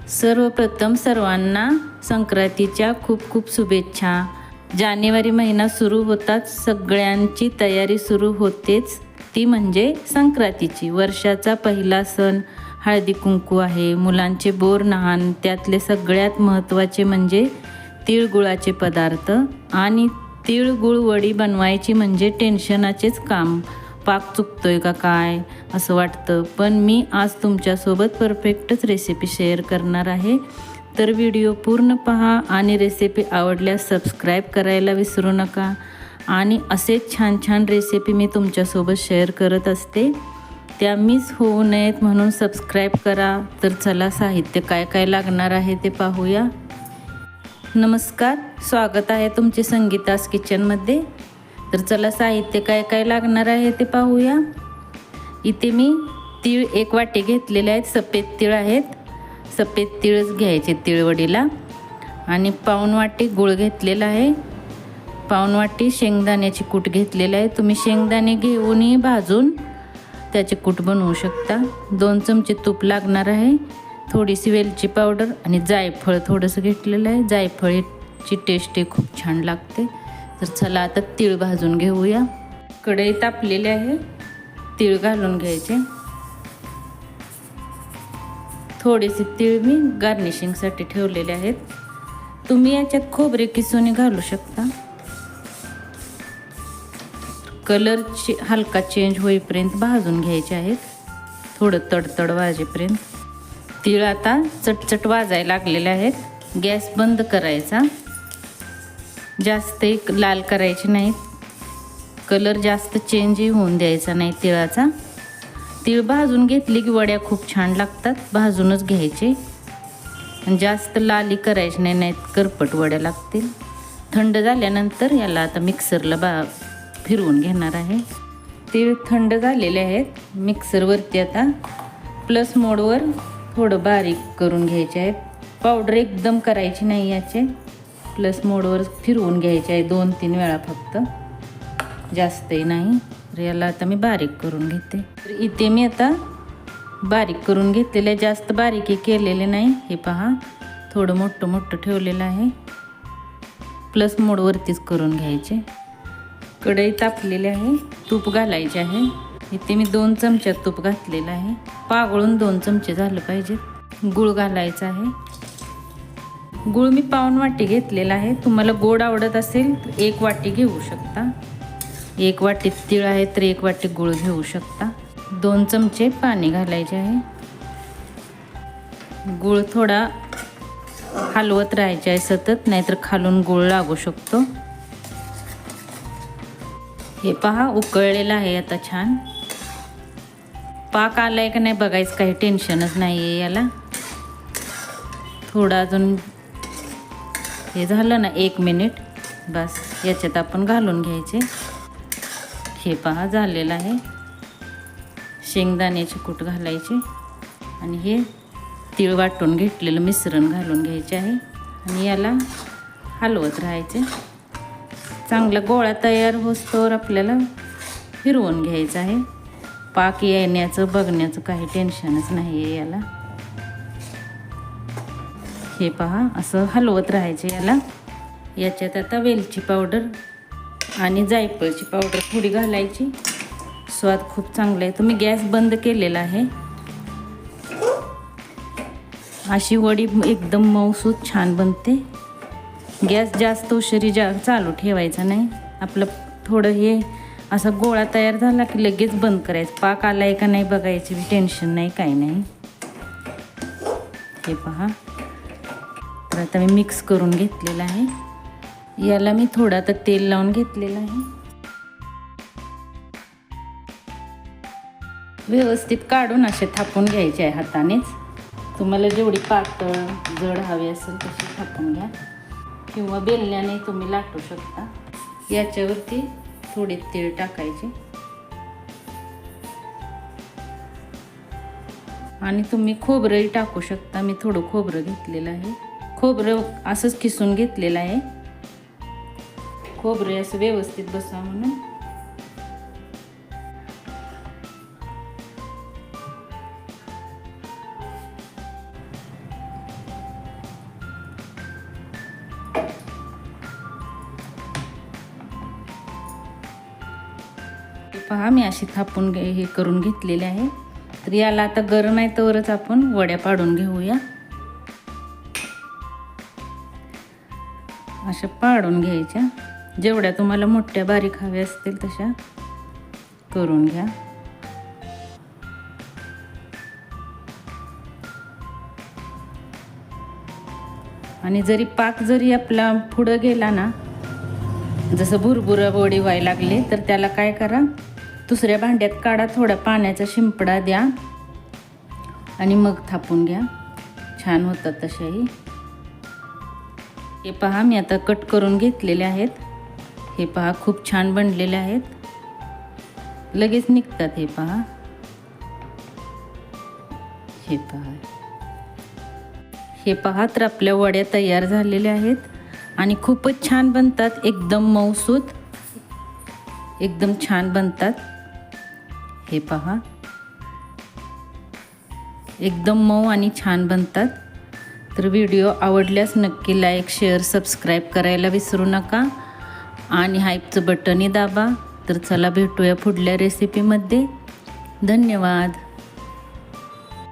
सर्वप्रथम सर्वांना संक्रांतीच्या खूप खूप शुभेच्छा। जानेवारी महिना सुरू होताच सगळ्यांची तयारी सुरू होतेच, ती म्हणजे संक्रांतीची। वर्षाचा पहिला सण हळदी कुंकू आहे। मुलांचे बोर नहान, त्यातले सगळ्यात महत्त्वाचे म्हणजे तिळगुळाचे पदार्थ आणि तिळगुळ वडी बनवायची म्हणजे टेन्शनाचेच काम। पाक चुकतोय का काय असं वाटतं, पण मी आज तुमच्यासोबत परफेक्टच रेसिपी शेअर करणार आहे। तर व्हिडिओ पूर्ण पहा आणि रेसिपी आवडल्यास सबस्क्राईब करायला विसरू नका। आणि असेच छान छान रेसिपी मी तुमच्यासोबत शेअर करत असते, त्या मिस होऊ नयेत म्हणून सबस्क्राईब करा। तर चला साहित्य काय काय लागणार आहे ते पाहूया। नमस्कार, स्वागत आहे तुमचे संगीतास किचनमध्ये। तर चला साहित्य काय काय लागणार आहे ते पाहूया। इथे मी तीळ 1 वाटी घेतलेले आहेत, सफेद तीळ आहेत। सफेद तीळच घ्यायचे तिळवडीला। आणि पाऊण वाटी गूळ घेतलेला आहे। पाऊण वाटी शेंगदाण्याची कूट घेतलेला आहे। तुम्ही शेंगदाणे घेऊनही भाजून त्याचे कूट बनवू शकता। 2 चमचे तूप लागणार आहे। थोडीशी वेलची पावडर आणि जायफळ थोडंसं घेतलेलं आहे। जायफळीची टेस्ट खूप छान लागते। तर चला आता तीळ भाजून घेऊया। कढई तापलेली आहे, तीळ घालून घ्यायचे। थोडेसे तीळ मी गार्निशिंगसाठी ठेवलेले आहेत। तुम्ही याच्यात खोबरे किसून घालू शकता। कलर हलका चेंज होईपर्यंत भाजून घ्यायचे आहेत, थोडं तडतड वाजेपर्यंत। तीळ आता चटचट वाजायला लागलेले आहेत। गॅस बंद करायचा, जास्त लाल करायचे नाहीत, कलर जास्त चेंजही होऊन द्यायचा नाही तिळाचा। तीळ भाजून घेतली की वड्या खूप छान लागतात, भाजूनच घ्यायचे। आणि जास्त लाली करायची नाही, नाहीत करपट वड्या लागतील। थंड झाल्यानंतर याला आता मिक्सरला फिरवून घेणार आहे। तीळ थंड झालेले आहेत। मिक्सरवरती आता प्लस मोडवर थोडं बारीक करून घ्यायचे आहेत। पावडर एकदम करायची नाही याचे, प्लस मोडवर फिरवून घ्यायचे आहे 2-3 वेळा फक्त, जास्तही नाही। तर याला आता मी बारीक करून घेते। तर इथे मी आता बारीक करून घेतलेलं आहे, जास्त बारीकही केलेले नाही। हे पहा, थोडं मोठं मोठं ठेवलेलं आहे। प्लस मोडवरतीच करून घ्यायचे। कढई तापलेली आहे, तूप घालायचे आहे। इथे मी 2 चमचे तूप घातलेलं आहे। पागळून 2 चमचे झालं पाहिजे। गूळ घालायचा आहे। गूळ मी पाऊण वाटी घेतलेला आहे। तुम्हाला गोड आवडत असेल तर 1 वाटी घेऊ शकता। 1 वाटी तीळ आहे तर 1 वाटी गूळ घेऊ शकता। 2 चमचे पाणी घालायचे आहे। गूळ थोडा हलवत राहायचे आहे सतत, नाहीतर खालून गूळ लागू शकतो। हे पहा, उकळलेलं आहे आता छान। पाक आलाय का नाही बघायचं, काही टेन्शनच नाही आहे याला। थोडं अजून हे झालं ना 1 मिनिट, बस याच्यात आपण घालून घ्यायचे। हे पहा झालेलं आहे। शेंगदाण्याची कूट घालायची आणि हे तीळ वाटून घेतलेलं मिश्रण घालून घ्यायचे आहे। आणि याला हलवत राहायचे। चांगला गोळा तयार होस्तोवर आपल्याला फिरवून घ्यायचं आहे। पाक येण्याचं बघण्याचं काही टेन्शनच नाही आहे याला। हे पहा, असं हलवत राहायचे याला। याच्यात आता वेलची पावडर आणि जायफळची पावडर थोडी घालायची, स्वाद खूप चांगला आहे। तुम्ही गॅस बंद केलेला आहे। अशी वडी एकदम मऊसूत छान बनते। गॅस जास्त उशिरी चालू ठेवायचा नाही। आपलं थोडं हे असा गोळा तयार झाला की लगेच बंद करायचं। पाक आलाय का नाही बघायची टेन्शन नाही, काही नाही। हे पहा, तर आता मी मिक्स करून घेतलेलं आहे। याला मी थोडं आता तेल लावून घेतलेलं आहे। व्यवस्थित काढून असे थापून घ्यायचे आहे हातानेच। तुम्हाला जेवढी पातळ जड हवी असेल तशी थापून घ्या, किंवा बेलण्याने तुम्ही लाटू शकता। याच्यावरती थोडे तीळ टाकायचे आणि तुम्ही खोबरंही टाकू शकता। मी थोडं खोबरं घेतलेलं आहे। खोबरं असंच किसून घेतलेलं आहे, खोबरं असं व्यवस्थित बसा म्हणून। पहा मी अशी थापून हे करून घेतलेले आहे. तर याला आता गरम आहे तोवरच आपण वड्या पाडून घेऊया. अशा पाडून घ्यायच्या. जेवढ्या तुम्हाला मोठ्या बारीक हव्या असतील तशा करून घ्या. आणि जरी पाक जरी आपला पुढं गेला ना, जसं भुरभुरं वडी व्हायला लागले, तर त्याला काय करा, दुसऱ्या भांड्यात काढा, थोडा पाण्याचा शिंपडा द्या आणि मग थापून घ्या. छान होतात तशाही. हे पहा मी आता कट करून घेतलेले आहेत. हे पहा खूप छान बनलेले आहेत. लगेच निघतात. हे पहा, हे पहा, हे पहा. तर आपल्या वड्या तयार झालेल्या आहेत आणि खूपच छान बनतात. एकदम मऊसूत, एकदम छान बनतात. हे पहा, एकदम मऊ आणि छान बनतात. तर व्हिडिओ आवडल्यास नक्की लाईक, शेअर, सबस्क्राईब करायला विसरू नका आणि हाईपचं बटनही दाबा. तर चला भेटूया पुढल्या रेसिपीमध्ये. धन्यवाद.